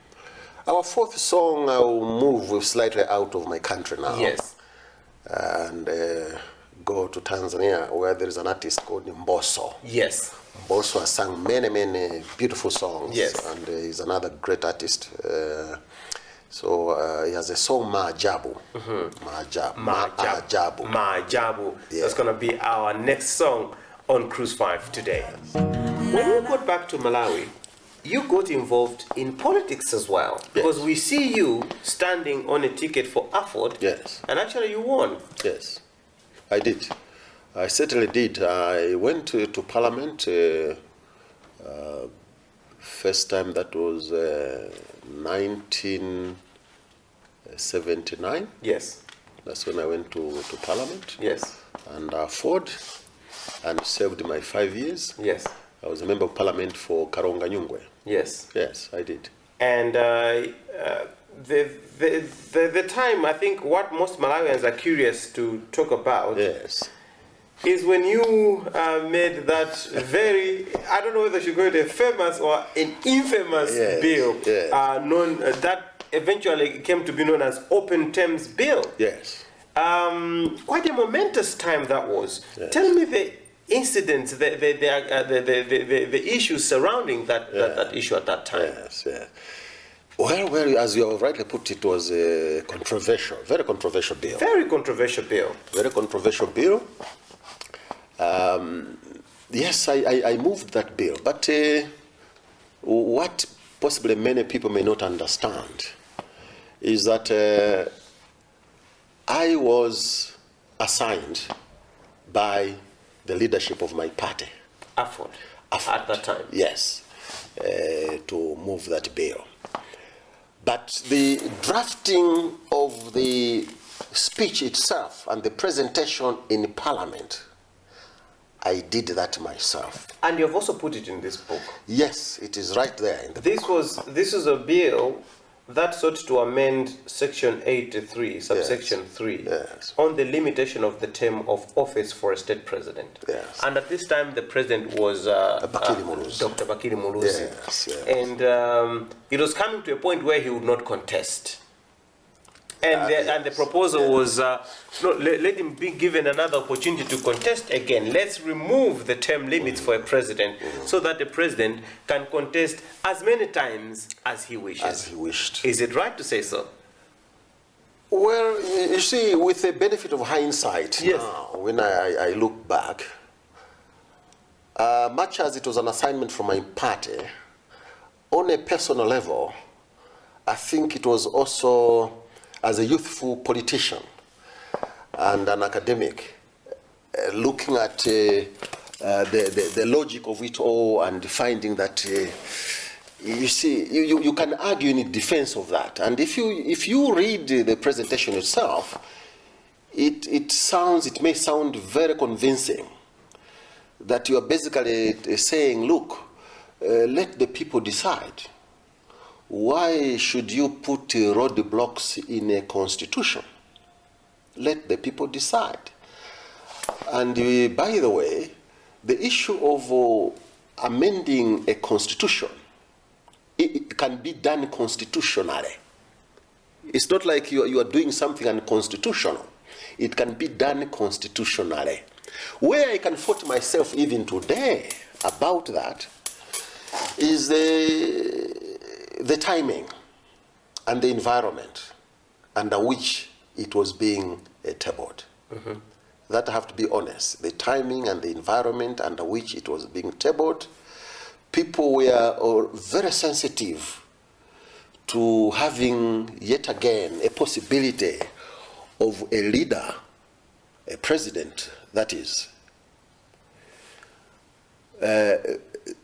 B: Our fourth song, I will move slightly out of my country now.
A: Yes.
B: And go to Tanzania, where there is an artist called Mbosso.
A: Yes.
B: Mbosso has sung many beautiful songs.
A: Yes.
B: And he's another great artist. So he has a song, Maajabu.
A: Maajabu. Yeah. That's going to be our next song on Cruise 5 today. When you got back to Malawi, you got involved in politics as well. Because we see you standing on a ticket for AFOD.
B: Yes.
A: And actually you won.
B: Yes, I did. I certainly did. I went to Parliament. First time that was 1979.
A: Yes.
B: That's when I went to Parliament.
A: Yes.
B: And fought and served my 5 years.
A: Yes.
B: I was a member of Parliament for Karonga Nyungwe.
A: Yes.
B: Yes, I did.
A: And the time, I think what most Malawians are curious to talk about.
B: Yes.
A: is when you made that very, I don't know whether you call it a famous or an infamous bill, that eventually came to be known as Open Terms Bill.
B: Yes.
A: Quite a momentous time that was. Yes. Tell me the incidents, the issues surrounding that issue at that time.
B: Yes, yeah. Well, as you have rightly put, it was a controversial, very controversial bill.
A: Very controversial bill.
B: Very controversial bill. Yes, I moved that bill. But what possibly many people may not understand is that I was assigned by the leadership of my party.
A: Afford. At that time.
B: Yes, to move that bill. But the drafting of the speech itself and the presentation in Parliament, I did that myself.
A: And you have also put it in this book.
B: Yes, it is right there in the book.
A: This is a bill that sought to amend Section 83, subsection 3, on the limitation of the term of office for a state president.
B: Yes.
A: And at this time, the president was Dr. Bakili Muluzi.
B: Yes, yes.
A: And it was coming to a point where he would not contest. And the proposal was, let him be given another opportunity to contest again. Let's remove the term limits for a president so that the president can contest as many times as he wishes.
B: As he wished.
A: Is it right to say so?
B: Well, you see, with the benefit of hindsight now, when I look back, much as it was an assignment from my party, on a personal level, I think it was also, as a youthful politician and an academic, looking at the logic of it all and finding that, you see, you can argue in defense of that. And if you read the presentation itself, it may sound very convincing that you are basically saying, look, let the people decide. Why should you put roadblocks in a constitution? Let the people decide. And by the way, the issue of amending a constitution, it can be done constitutionally. It's not like you are doing something unconstitutional. It can be done constitutionally. Where I can fault myself even today about that is the timing and the environment under which it was being tabled. That I have to be honest. The timing and the environment under which it was being tabled, people were very sensitive to having yet again a possibility of a leader, a president, that is,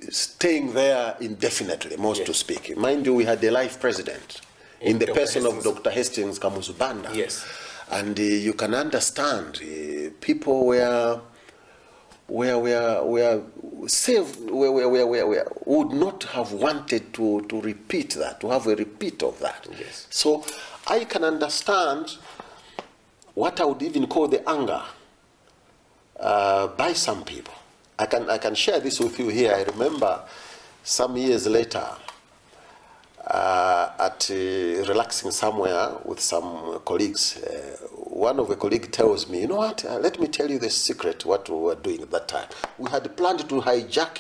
B: staying there indefinitely, to speak. Mind you, we had a life president in the person of Dr. Hastings Kamuzubanda.
A: Yes.
B: And you can understand, people would not have wanted to repeat that, to have a repeat of that.
A: Yes.
B: So I can understand what I would even call the anger by some people. I can share this with you here. I remember some years later at relaxing somewhere with some colleagues, one of the colleagues tells me, you know what, let me tell you the secret what we were doing at that time. We had planned to hijack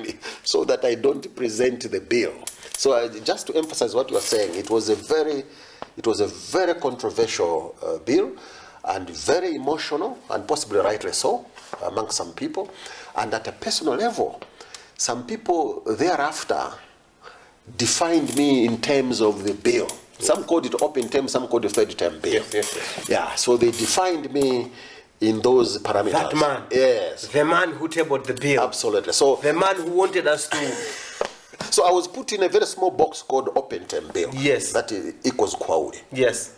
B: me so that I don't present the bill. So just to emphasize what you are saying, it was a very controversial bill and very emotional, and possibly rightly so, among some people. And at a personal level, some people thereafter defined me in terms of the bill. Some called it open term, some called it third term bill.
A: Yes.
B: Yeah, so they defined me in those parameters.
A: That man.
B: Yes.
A: The man who tabled the bill.
B: Absolutely. So
A: the man who wanted us to...
B: So I was put in a very small box called open term bill.
A: Yes.
B: That equals Khwauli.
A: Yes.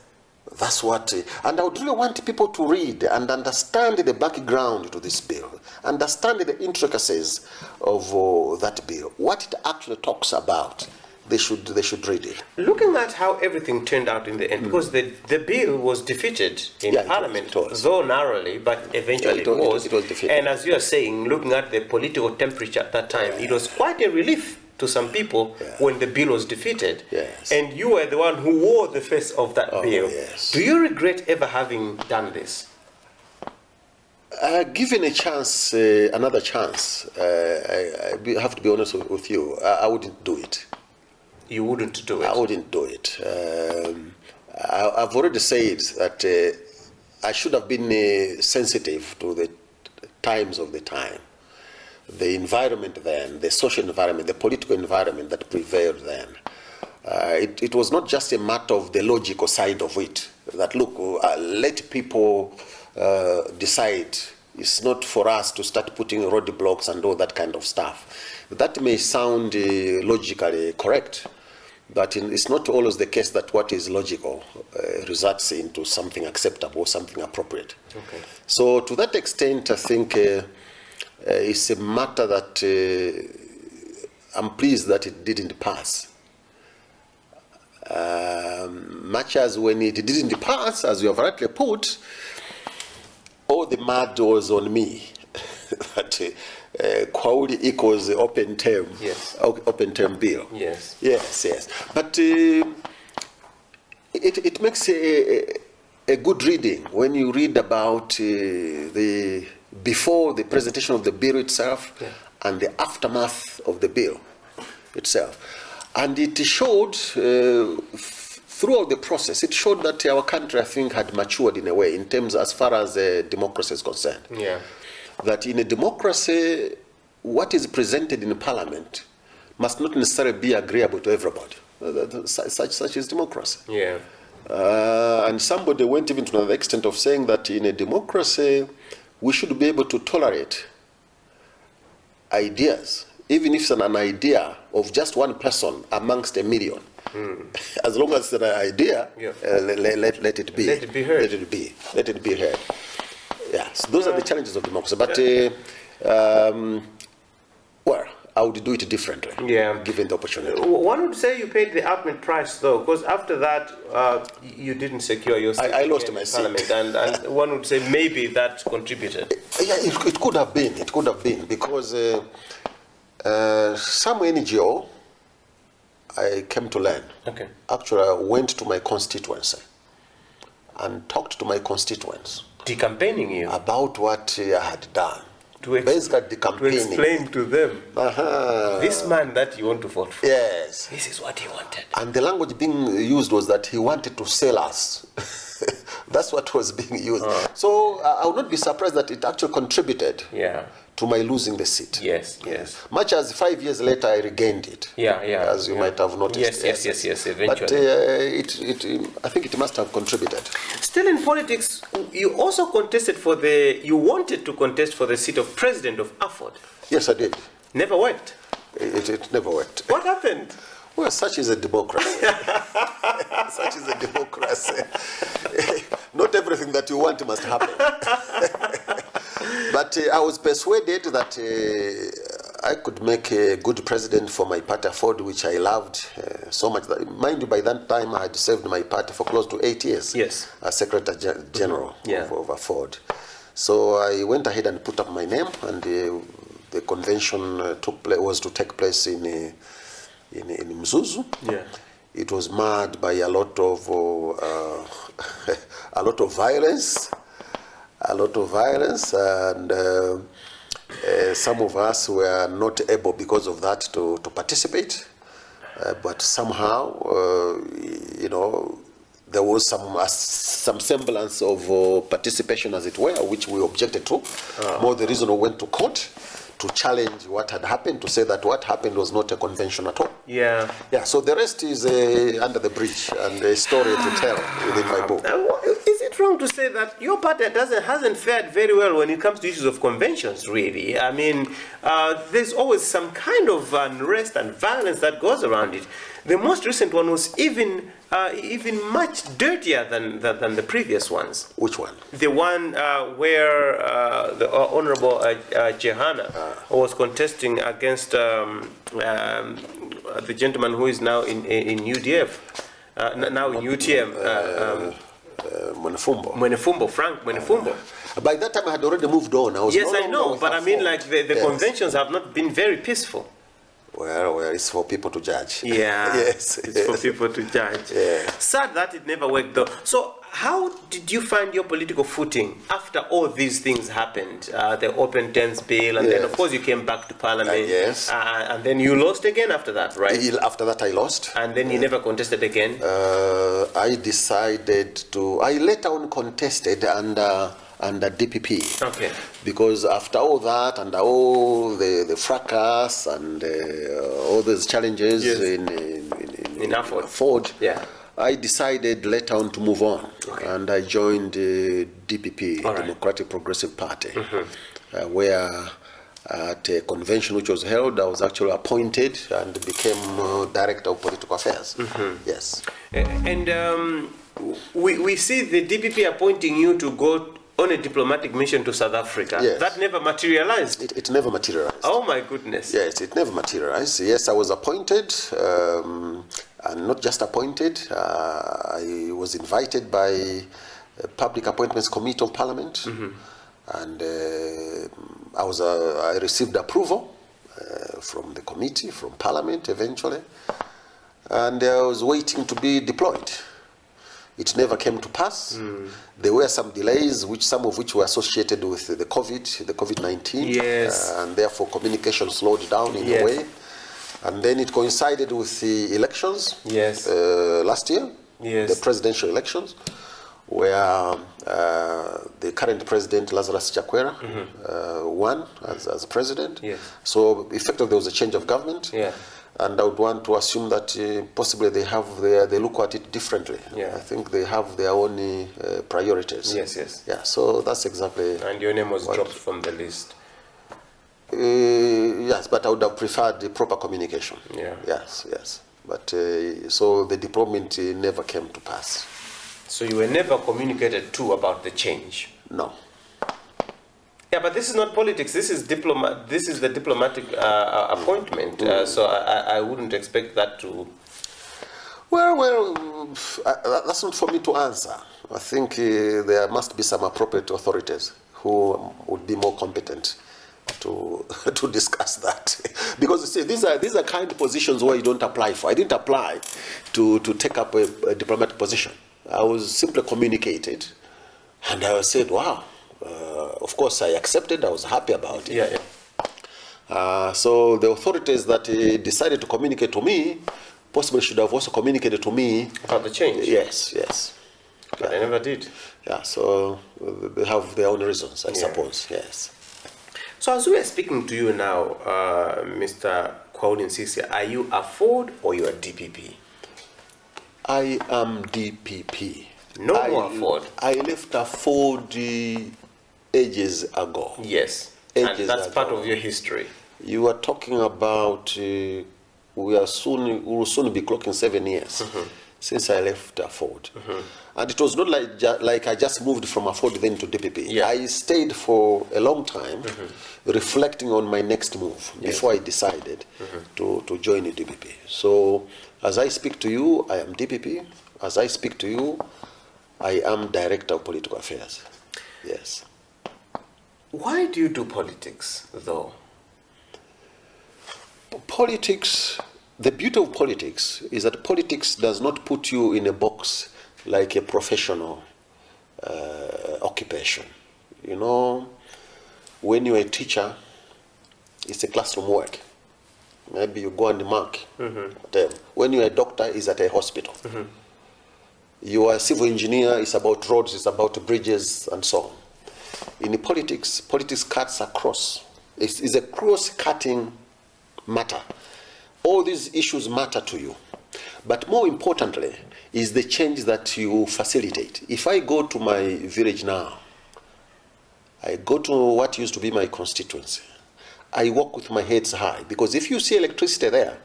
B: That's what, and I would really want people to read and understand the background to this bill, understand the intricacies of that bill, what it actually talks about, they should read it.
A: Looking at how everything turned out in the end, because the bill was defeated in Parliament, though narrowly, but eventually it was defeated. And as you are saying, looking at the political temperature at that time, it was quite a relief to some people when the bill was defeated.
B: Yes.
A: And you were the one who wore the face of that bill.
B: Yes.
A: Do you regret ever having done this?
B: Given a chance, another chance, I have to be honest with you, I wouldn't do it.
A: You wouldn't do it?
B: I wouldn't do it. I've already said that I should have been sensitive to the times of the time, the environment then, the social environment, the political environment that prevailed then. It was not just a matter of the logical side of it, that look, let people decide. It's not for us to start putting roadblocks and all that kind of stuff. That may sound logically correct, but it's not always the case that what is logical results into something acceptable, something appropriate.
A: Okay.
B: So to that extent, I think it's a matter that I'm pleased that it didn't pass. Much as when it didn't pass, as you have rightly put, all the mud was on me. That Khwauli equals the open term, open term bill.
A: Yes.
B: Yes, yes. But it makes a good reading when you read about the before the presentation of the bill itself and the aftermath of the bill itself. And it showed throughout the process, it showed that our country, I think, had matured in a way in terms as far as democracy is concerned.
A: Yeah.
B: That in a democracy, what is presented in Parliament must not necessarily be agreeable to everybody. Such is democracy.
A: Yeah.
B: And somebody went even to the extent of saying that in a democracy, we should be able to tolerate ideas, even if it's an idea of just one person amongst a million. As long as it's an idea, let it be.
A: Let it be heard.
B: Let it be. Let it be heard. Yes, those are the challenges of democracy. But, well, I would do it differently, given the opportunity.
A: One would say you paid the ultimate price, though, because after that, you didn't secure your seat.
B: I lost my seat.
A: And one would say maybe that contributed.
B: Yeah, it could have been. It could have been, because some NGO, I came to learn.
A: Okay.
B: Actually, I went to my constituency and talked to my constituents.
A: Decampaigning you?
B: About what I had done. Basically, decampaigning.
A: To explain to them, this man that you want to vote for,
B: yes,
A: this is what he wanted.
B: And the language being used was that he wanted to sell us. That's what was being used. So I would not be surprised that it actually contributed to my losing the seat.
A: Yes, yes.
B: Much as 5 years later I regained it. As you might have noticed.
A: Yes, eventually.
B: But I think it must have contributed.
A: Still in politics, you also contested you wanted to contest for the seat of President of AFOD.
B: Yes, I did.
A: Never worked?
B: It never worked.
A: What happened?
B: Well, such is a democracy. Such is a democracy. Not everything that you want must happen. But I was persuaded that I could make a good president for my party, AFOD, which I loved so much. That, mind you, by that time I had served my party for close to 8 years as Secretary General of AFOD. So I went ahead and put up my name, and the convention was to take place in Muluzi. It was marred by a lot of violence, and some of us were not able because of that to participate. But somehow, there was some semblance of participation, as it were, which we objected to. More the reason we went to court to challenge what had happened, to say that what happened was not a convention at all. So the rest is under the bridge and a story to tell within my book.
A: Is it wrong to say that your party hasn't fared very well when it comes to issues of conventions, really? I mean, there's always some kind of unrest and violence that goes around it. The most recent one was even even much dirtier than the previous ones.
B: Which one?
A: The one where the Honorable Chakhaza was contesting against the gentleman who is now in UDF, now in UTM. Frank Mwenefumbo.
B: By that time, I had already moved on.
A: Yes, I know, but I mean, like, the conventions have not been very peaceful.
B: Well, it's for people to judge.
A: Yeah,
B: yes.
A: It's for people to judge.
B: Yeah.
A: Sad that it never worked, though. So, how did you find your political footing after all these things happened? The Open Tents Bill, and then, of course, you came back to Parliament.
B: Yes.
A: And then you lost again after that, right?
B: After that, I lost.
A: And then you never contested again?
B: I decided to... I later on contested under DPP. Okay. Because after all that, and all the fracas and all those challenges in Ford, I decided later on to move on. Okay. And I joined DPP, Democratic Progressive Party, where at a convention which was held, I was actually appointed and became Director of Political Affairs. Yes.
A: And we see the DPP appointing you to go on a diplomatic mission to South Africa.
B: Yes.
A: That never materialized.
B: It never materialized.
A: Oh my goodness.
B: Yes, it never materialized. Yes, I was appointed, and not just appointed. I was invited by a Public Appointments Committee on Parliament, and I received approval from the committee, from Parliament eventually, and I was waiting to be deployed. It never came to pass. There were some delays, some of which were associated with the COVID-19.
A: Yes.
B: And therefore communication slowed down in a way. And then it coincided with the elections last year, the presidential elections, where the current president, Lazarus Chakwera, won as president. So effectively there was a change of government. And I would want to assume that possibly they look at it differently. I think they have their own priorities. Yeah, so that's exactly.
A: And your name was dropped from the list.
B: Yes, but I would have preferred the proper communication. Yes. But so the deployment never came to pass.
A: So you were never communicated to about the change?
B: No.
A: Yeah, but this is not politics. This is This is the diplomatic appointment. So I wouldn't expect that to.
B: Well, that's not for me to answer. I think there must be some appropriate authorities who would be more competent to discuss that. Because you see, these are kind of positions where you don't apply for. I didn't apply to take up a diplomatic position. I was simply communicated, and I said, wow. Of course, I accepted. I was happy about it. So the authorities that decided to communicate to me possibly should have also communicated to me
A: about the change.
B: Yes.
A: But they never did.
B: Yeah. So they have their own reasons, I suppose. Yes.
A: So as we are speaking to you now, Mr. Khwauli Msiska, are you a Ford or you are DPP?
B: I am DPP.
A: No more Ford.
B: I left a Ford ages ago.
A: Yes, and that's part of your history.
B: You are talking about, we will soon be clocking 7 years since I left a Ford. And it was not like I just moved from a Ford then to DPP. I stayed for a long time, reflecting on my next move before I decided to join the DPP. So as I speak to you, I am DPP. As I speak to you, I am Director of Political Affairs. Yes.
A: Why do you do politics, though?
B: Politics, the beauty of politics is that politics does not put you in a box like a professional occupation. You know, when you're a teacher, it's a classroom work. Maybe you go and mark. When you're a doctor, it's at a hospital. You are a civil engineer, it's about roads, it's about bridges, and so on. In politics cuts across. It's a cross-cutting matter. All these issues matter to you. But more importantly is the change that you facilitate. If I go to my village now, I go to what used to be my constituency, I walk with my head high, because if you see electricity there,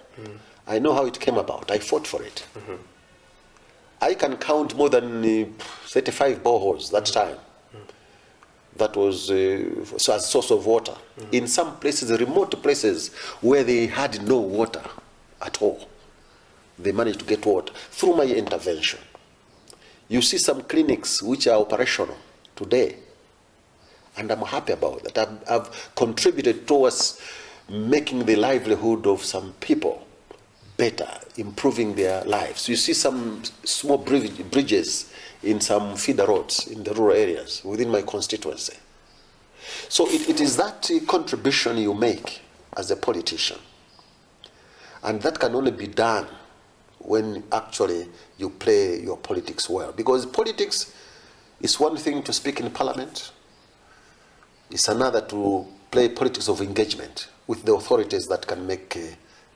B: I know how it came about. I fought for it. I can count more than 35 boreholes that time. That was so as source of water. In some places, remote places, where they had no water at all, they managed to get water through my intervention. You see some clinics which are operational today, and I'm happy about that. I've contributed towards making the livelihood of some people better, improving their lives. You see some small bridges in some feeder roads in the rural areas within my constituency. So it is that contribution you make as a politician. And that can only be done when actually you play your politics well. Because politics is one thing to speak in parliament. It's another to play politics of engagement with the authorities that can make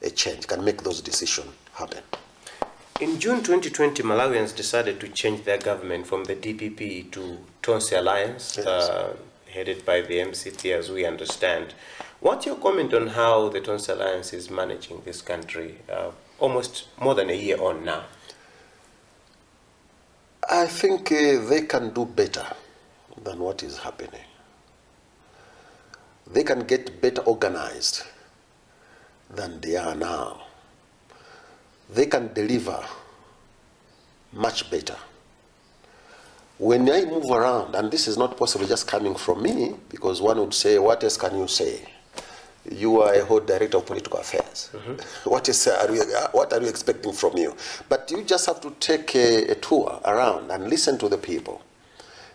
B: a change, can make those decisions happen.
A: In June 2020, Malawians decided to change their government from the DPP to Tonse Alliance, yes. Headed by the MCP, as we understand. What's your comment on how the Tonse Alliance is managing this country, almost more than a year on now?
B: I think they can do better than what is happening. They can get better organized than they are now. They can deliver much better. When I move around, and this is not possible just coming from me, because one would say, what else can you say? You are a whole director of political affairs. What are you expecting from you? But you just have to take a tour around and listen to the people.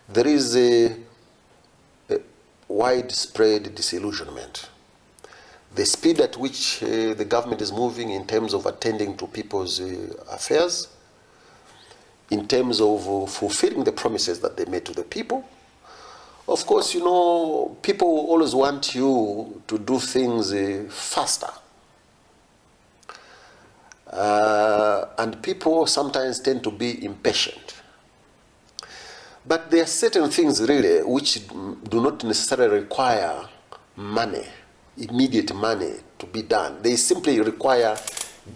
B: There is a widespread disillusionment. The speed at which the government is moving in terms of attending to people's affairs, in terms of fulfilling the promises that they made to the people. Of course, you know, people always want you to do things faster. And people sometimes tend to be impatient. But there are certain things really which do not necessarily require money, immediate money to be done. They simply require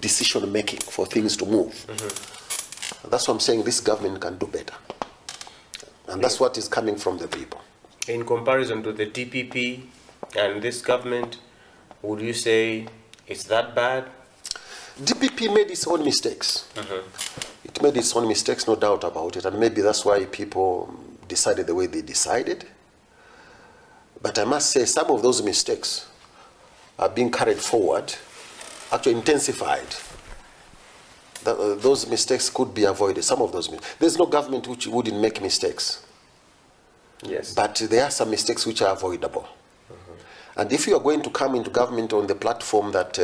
B: decision making for things to move. That's what I'm saying, this government can do better. And that's what is coming from the people.
A: In comparison to the DPP and this government, would you say it's that bad?
B: DPP made its own mistakes. It made its own mistakes, no doubt about it, and maybe that's why people decided the way they decided. But I must say, some of those mistakes are being carried forward, actually intensified. Those mistakes could be avoided, some of those mistakes. There's no government which wouldn't make mistakes.
A: Yes.
B: But there are some mistakes which are avoidable. And if you are going to come into government on the platform that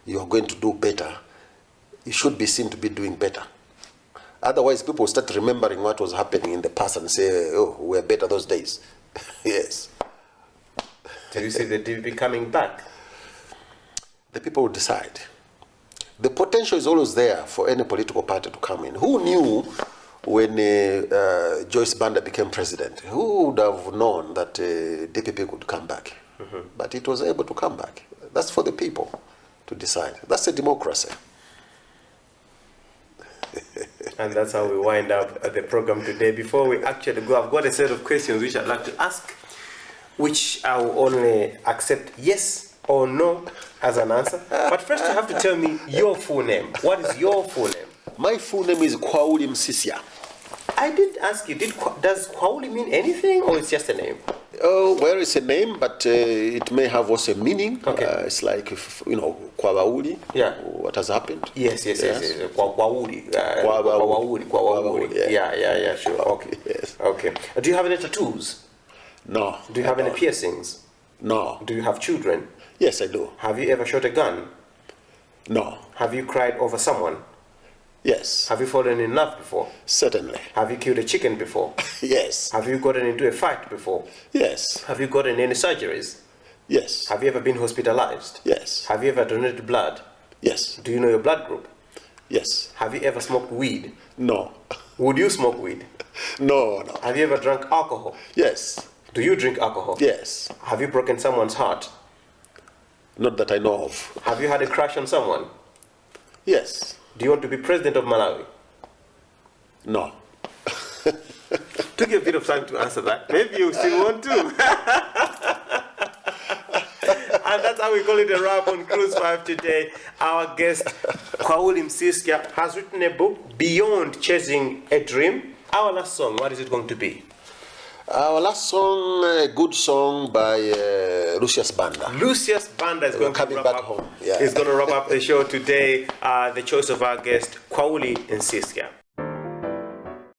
B: you are going to do better, you should be seen to be doing better. Otherwise, people start remembering what was happening in the past and say, oh, we were better those days. Yes.
A: Do you see the DPP coming back?
B: The people will decide. The potential is always there for any political party to come in. Who knew when Joyce Banda became president? Who would have known that DPP could come back? But it was able to come back. That's for the people to decide. That's a democracy.
A: And that's how we wind up the program today. Before we actually go, I've got a set of questions which I'd like to ask, which I will only accept yes or no as an answer. But first you have to tell me your full name. What is your full name?
B: My full name is Khwauli Msiska.
A: I did ask you, does Khwauli mean anything, or it's just a name?
B: Oh, well, it's a name, but it may have also a meaning.
A: Okay.
B: It's like, you know, Khwauli.
A: Yeah.
B: What has happened?
A: Yes. Khwauli. Yeah, sure. Okay.
B: Yes.
A: Okay. Do you have any tattoos?
B: No.
A: Do you have any piercings?
B: No.
A: Do you have children?
B: Yes, I do.
A: Have you ever shot a gun?
B: No.
A: Have you cried over someone?
B: Yes.
A: Have you fallen in love before?
B: Certainly.
A: Have you killed a chicken before?
B: Yes.
A: Have you gotten into a fight before?
B: Yes.
A: Have you gotten any surgeries?
B: Yes.
A: Have you ever been hospitalized?
B: Yes.
A: Have you ever donated blood?
B: Yes.
A: Do you know your blood group?
B: Yes.
A: Have you ever smoked weed?
B: No.
A: Would you smoke weed?
B: No.
A: Have you ever drunk alcohol?
B: Yes.
A: Do you drink alcohol?
B: Yes.
A: Have you broken someone's heart?
B: Not that I know of.
A: Have you had a crush on someone?
B: Yes.
A: Do you want to be president of Malawi?
B: No.
A: Took you a bit of time to answer that. Maybe you still want to. And that's how we call it a wrap on Cruise 5 today. Our guest, Khwauli Msiska, has written a book, Beyond Chasing a Dream. Our last song, what is it going to be?
B: Our last song, a good song by Lucius Banda.
A: Lucius Banda is going to wrap
B: back
A: up.
B: home. Yeah.
A: He's going to wrap up the show today. The choice of our guest, Khwauli Msiska.